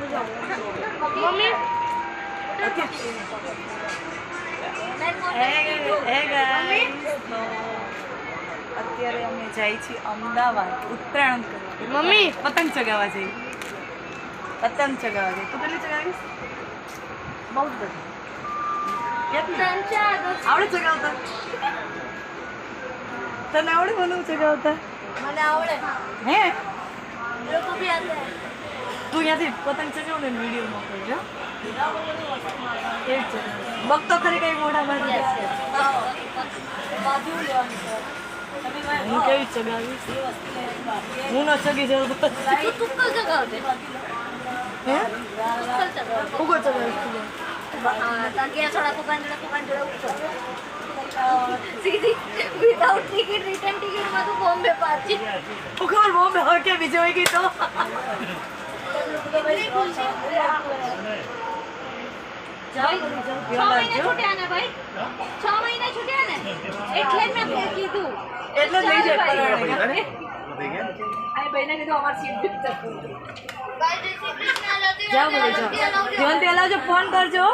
Mummy અત્યારે અમે જઈએ છીએ અમદાવાદ ઉત્તરાયણ કરવા. મમ્મી પતંગ ચગાવવા જઈએ. પતંગ ચગાવવા જઈએ. તું કેટલી ચગાવીશ? બહુ જ બધી. આવડે ચગાવતા? તને આવડે મને ચગાવતા? મને આવડે. હે લોકો બી આતે. તું ત્યાંથી પતંગ ચગાવ ને વિડીયો મોકલજો. એ જ બગ તો ખરી કઈ મોઢા મારી હું કેવી ચગાવીશ? હું ન ચગી જાઉં તો તુક્કલ જગાવજે. હે તુક્કલ જગાવજે. ઉગો ચગાવીશ હા તાકિયા થોડા દુકાન જોડે ઉપર સીધી વિધાઉટ ટિકિટ રિટર્ન ટિકિટ માં તો બોમ્બે પાછી ખબર બોમ્બે હવે કે બીજે હોય ગઈ તો છૂટ્યા ને ભાઈ 6 મહિના છૂટ્યા ને એટલે જ મેં કીધું એટલે જ લઈ જાય પરાણે આ ભાઈને કીધું અમાર સીટ બુક કરજો જાઓ બોલો જાઓ જીવન તે લાવજો ફોન કરજો